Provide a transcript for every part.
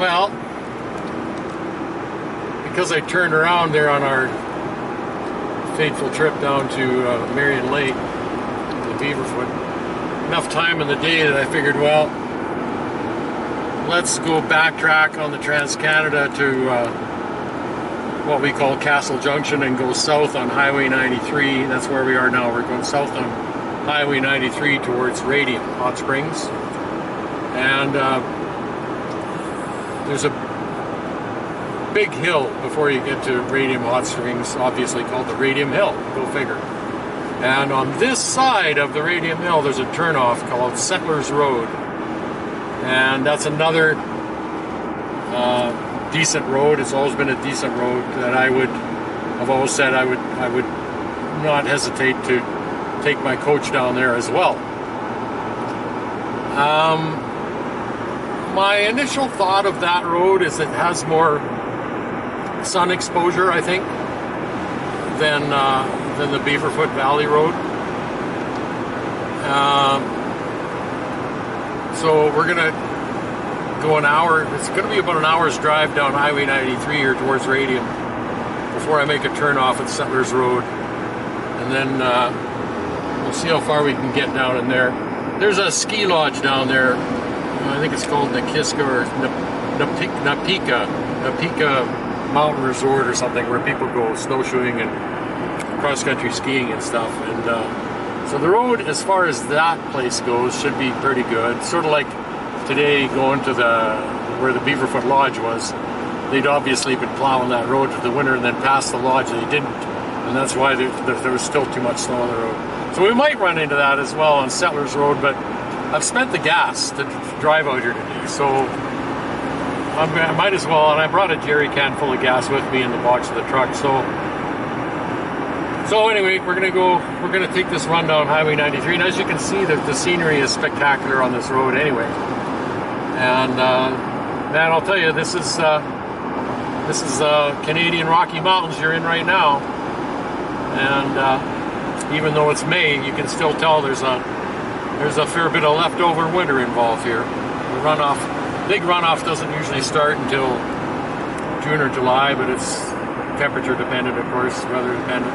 Well, because I turned around there on our fateful trip down to Marion Lake, the Beaverfoot, enough time in the day that I figured, well, let's go backtrack on the Trans-Canada to what we call Castle Junction and go south on Highway 93. That's where we are now. We're going south on Highway 93 towards Radium Hot Springs. And there's a big hill before you get to Radium Hot Springs, obviously called the Radium Hill, go figure. And on this side of the Radium Hill, there's a turnoff called Settlers Road. And that's another decent road. It's always been a decent road that I've always said I would not hesitate to take my coach down there as well. My initial thought of that road is it has more sun exposure, I think, than the Beaverfoot Valley Road. So we're gonna go an hour. It's gonna be about an hour's drive down Highway 93 here towards Radium before I make a turn off at Settlers Road, and then we'll see how far we can get down in there. There's a ski lodge down there. I think it's called Nakiska or Napika Mountain Resort or something, where people go snowshoeing and cross-country skiing and stuff. And so the road, as far as that place goes, should be pretty good. Sort of like today going to where the Beaverfoot Lodge was. They'd obviously been plowing that road for the winter and then past the lodge they didn't. And that's why there was still too much snow on the road. So we might run into that as well on Settlers Road, but I've spent the gas to drive out here today, so I might as well. And I brought a jerry can full of gas with me in the box of the truck. So anyway, we're gonna take this run down Highway 93, and as you can see, the scenery is spectacular on this road anyway. And man, I'll tell you, this is Canadian Rocky Mountains you're in right now. And even though it's May, you can still tell there's a fair bit of leftover winter involved here. The big runoff doesn't usually start until June or July, but it's temperature dependent, of course, weather dependent.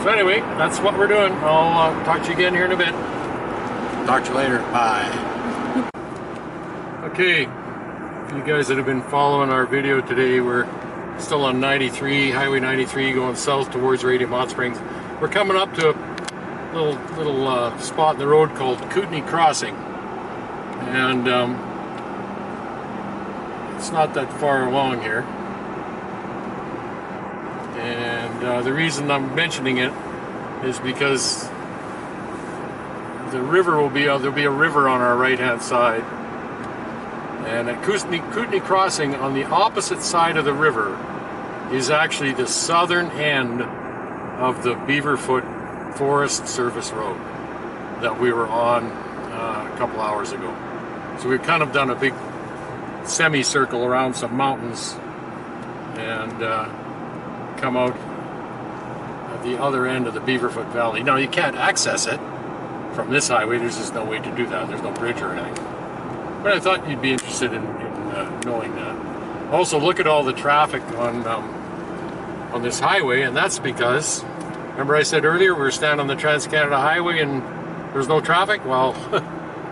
So anyway, that's what we're doing. I'll talk to you again here in a bit. Talk to you later. Bye. Okay, for you guys that have been following our video today, we're still on 93, Highway 93, going south towards Radium Hot Springs. We're coming up to a little spot in the road called Kootenay Crossing, and it's not that far along here. And the reason I'm mentioning it is because the river there'll be a river on our right hand side, and at Kootenay Crossing, on the opposite side of the river, is actually the southern end of the Beaverfoot Forest Service Road that we were on a couple hours ago. So we've kind of done a big semicircle around some mountains and come out at the other end of the Beaverfoot Valley. Now, you can't access it from this highway. There's just no way to do that. There's no bridge or anything. But I thought you'd be interested in knowing that. Also, look at all the traffic on this highway, and that's because, remember I said earlier we were standing on the Trans-Canada Highway and there's no traffic? Well,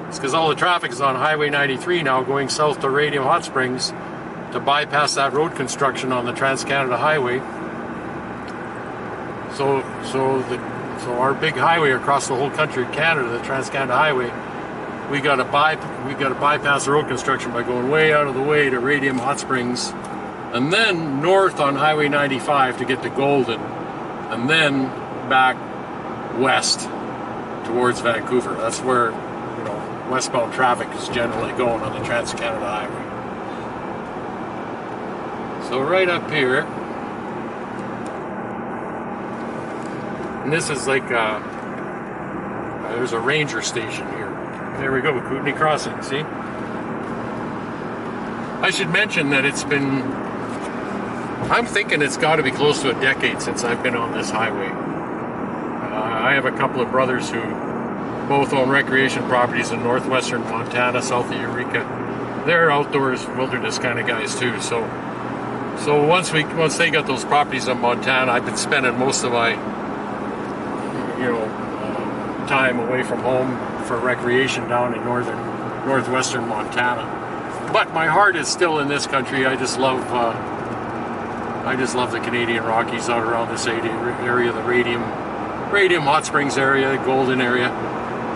it's because all the traffic is on Highway 93 now, going south to Radium Hot Springs to bypass that road construction on the Trans-Canada Highway. So our big highway across the whole country of Canada, the Trans-Canada Highway, we got to bypass the road construction by going way out of the way to Radium Hot Springs, and then north on Highway 95 to get to Golden, and then back west towards Vancouver. That's where, westbound traffic is generally going on the Trans-Canada Highway. So right up here, and this is like there's a ranger station here. There we go, Kootenay Crossing, see? I should mention that I'm thinking it's got to be close to a decade since I've been on this highway. I have a couple of brothers who both own recreation properties in northwestern Montana, south of Eureka, they're outdoors wilderness kind of guys too. So once they got those properties in Montana, I've been spending most of my time away from home for recreation down in northwestern Montana. But my heart is still in this country. I just love the Canadian Rockies out around this area, the Radium Hot Springs area, Golden area.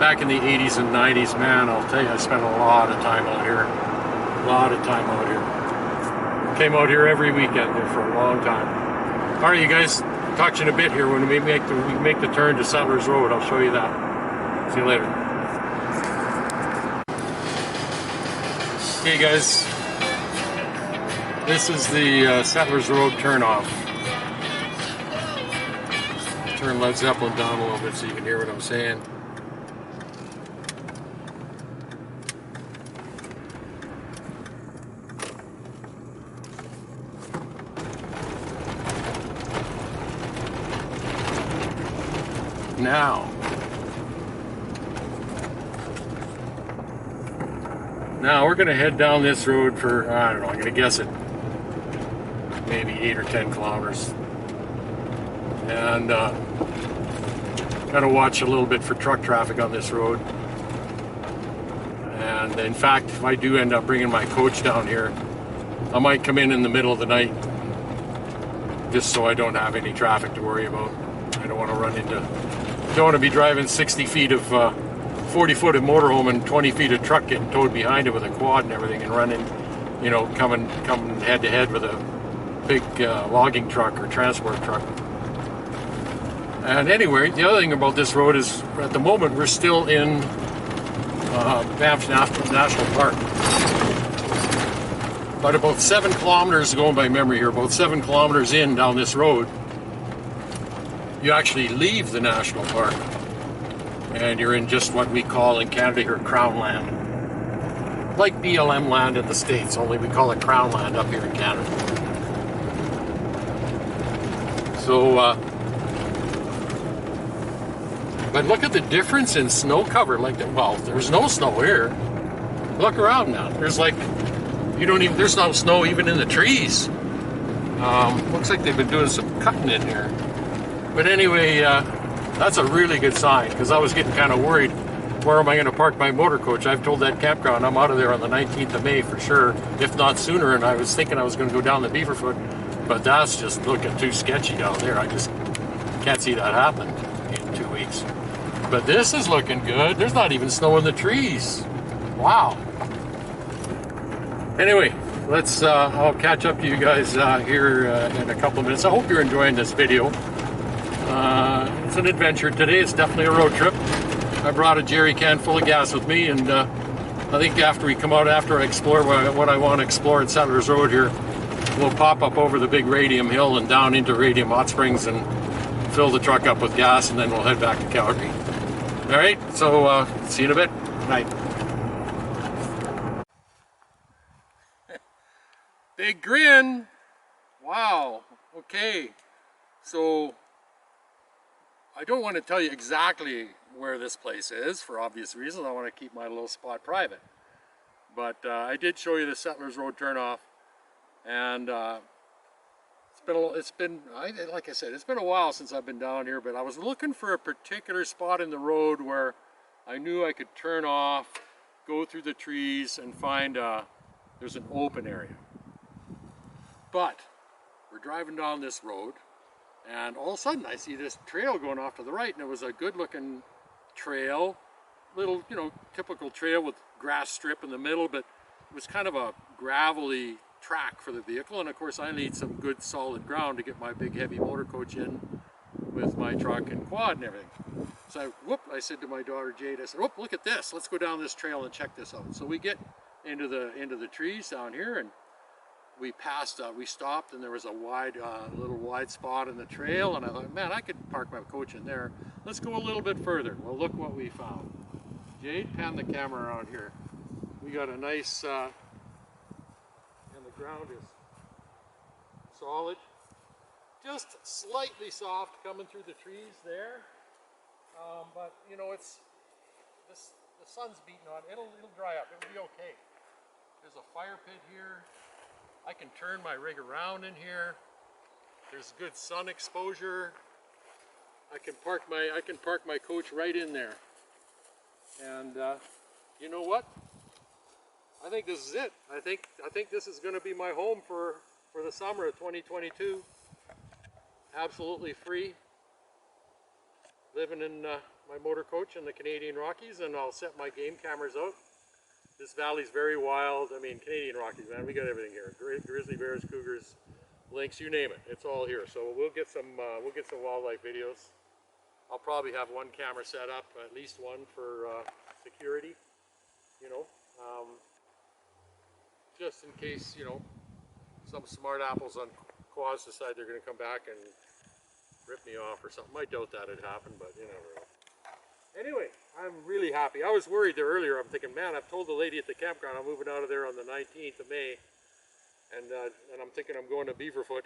Back in the 80s and 90s, man, I'll tell you, I spent a lot of time out here. Came out here every weekend there for a long time. All right, you guys, talk to you in a bit here when we make the turn to Settlers Road. I'll show you that. See you later. Okay, guys, this is the Settlers Road turnoff. Turn Led Zeppelin down a little bit so you can hear what I'm saying. Now we're going to head down this road for, I don't know, I'm going to guess it, maybe 8 or 10 kilometers. And got to watch a little bit for truck traffic on this road. And in fact, if I do end up bringing my coach down here, I might come in the middle of the night just so I don't have any traffic to worry about. I don't want to don't want to be driving 60 feet of 40-foot of motorhome and 20 feet of truck getting towed behind it with a quad and everything, and running, coming head to head with a big logging truck or transport truck. And anyway, the other thing about this road is, at the moment, we're still in Banff National Park. But about 7 kilometers, going by memory here, about 7 kilometers in down this road, you actually leave the national park. And you're in just what we call in Canada here Crown Land. Like BLM land in the States, only we call it Crown Land up here in Canada. So, but look at the difference in snow cover. Well, there's no snow here. Look around now. There's there's no snow even in the trees. Looks like they've been doing some cutting in here. But anyway, that's a really good sign, because I was getting kind of worried. Where am I going to park my motor coach? I've told that campground I'm out of there on the 19th of May for sure, if not sooner. And I was thinking I was going to go down the Beaverfoot, but that's just looking too sketchy down there. I just can't see that happening in 2 weeks. But this is looking good. There's not even snow in the trees. Wow. Anyway, I'll catch up to you guys here in a couple of minutes. I hope you're enjoying this video. It's an adventure today. It's definitely a road trip. I brought a jerry can full of gas with me, and I think after I explore what I want to explore at Settlers Road here, we'll pop up over the big Radium Hill and down into Radium Hot Springs and fill the truck up with gas, and then we'll head back to Calgary. All right, so see you in a bit. Good night. Big grin. Wow. Okay. So I don't want to tell you exactly where this place is for obvious reasons. I want to keep my little spot private. But I did show you the Settlers Road turnoff, and it's been like I said, it's been a while since I've been down here. But I was looking for a particular spot in the road where I knew I could turn off, go through the trees, and find there's an open area. But we're driving down this road, and all of a sudden I see this trail going off to the right, and it was a good looking trail, little, typical trail with grass strip in the middle, but it was kind of a gravelly track for the vehicle. And of course I need some good solid ground to get my big heavy motor coach in with my truck and quad and everything. So I said to my daughter Jade, I said, look at this, let's go down this trail and check this out. So we get into the trees down here, and we stopped, and there was a little wide spot in the trail, and I thought, man, I could park my coach in there. Let's go a little bit further. Well, look what we found. Jade, pan the camera around here. We got a nice, and the ground is solid, just slightly soft coming through the trees there, but the sun's beating on it. It'll dry up. It'll be okay. There's a fire pit here. I can turn my rig around in here. There's good sun exposure. I can park my coach right in there. And you know what? I think this is it. I think this is going to be my home for the summer of 2022. Absolutely free. Living in my motor coach in the Canadian Rockies, and I'll set my game cameras out. This valley's very wild. I mean, Canadian Rockies, man, we got everything here. Grizzly bears, cougars, lynx, you name it. It's all here. So we'll get some wildlife videos. I'll probably have one camera set up, at least one for security. You know, just in case, you know, some smart apples on quads decide they're going to come back and rip me off or something. I doubt that would happen, but you never know. Anyway, I'm really happy. I was worried there earlier. I'm thinking, man, I've told the lady at the campground I'm moving out of there on the 19th of May, and I'm thinking I'm going to Beaverfoot,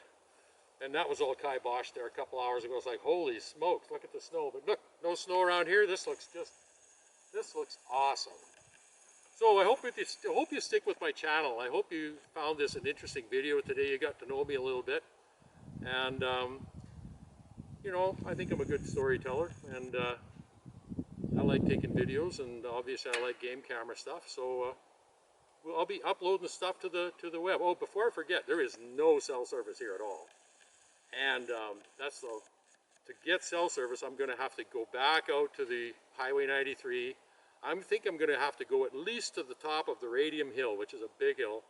and that was all kibosh there a couple hours ago. It's like, holy smokes, look at the snow. But look, no snow around here. This looks awesome. So I hope you stick with my channel. I hope you found this an interesting video today. You got to know me a little bit, and you know, I think I'm a good storyteller, and I like taking videos, and obviously I like game camera stuff. So I'll be uploading stuff to the web. Oh, before I forget, there is no cell service here at all, and to get cell service, I'm going to have to go back out to the Highway 93. I think I'm going to have to go at least to the top of the Radium Hill, which is a big hill,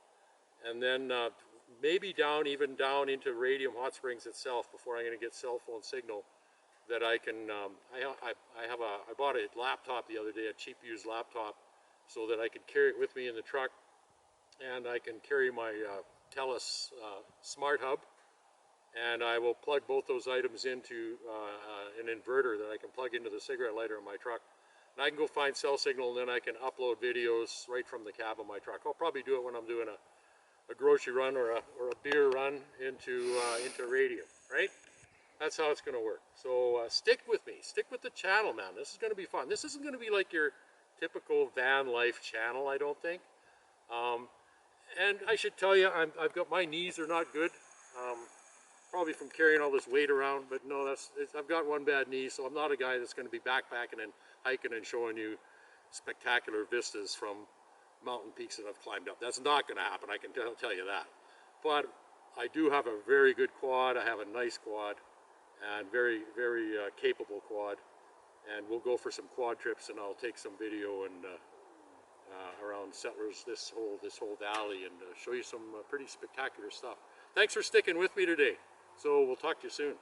and then maybe even down into Radium Hot Springs itself before I'm going to get cell phone signal that I can. I bought a laptop the other day, a cheap used laptop, so that I can carry it with me in the truck, and I can carry my TELUS Smart Hub, and I will plug both those items into an inverter that I can plug into the cigarette lighter in my truck. And I can go find cell signal, and then I can upload videos right from the cab of my truck. I'll probably do it when I'm doing a grocery run or a beer run into Radium, right? That's how it's going to work. So stick with me. Stick with the channel, man. This is going to be fun. This isn't going to be like your typical van life channel, I don't think. And I should tell you, I've got, my knees are not good. Probably from carrying all this weight around, but no, I've got one bad knee, so I'm not a guy that's going to be backpacking and hiking and showing you spectacular vistas from mountain peaks that I've climbed up. That's not going to happen, I can tell you that. But I do have a very good quad. I have a nice quad, and very, very capable quad. And we'll go for some quad trips, and I'll take some video and around Settlers, this whole valley, and show you some pretty spectacular stuff. Thanks for sticking with me today. So we'll talk to you soon.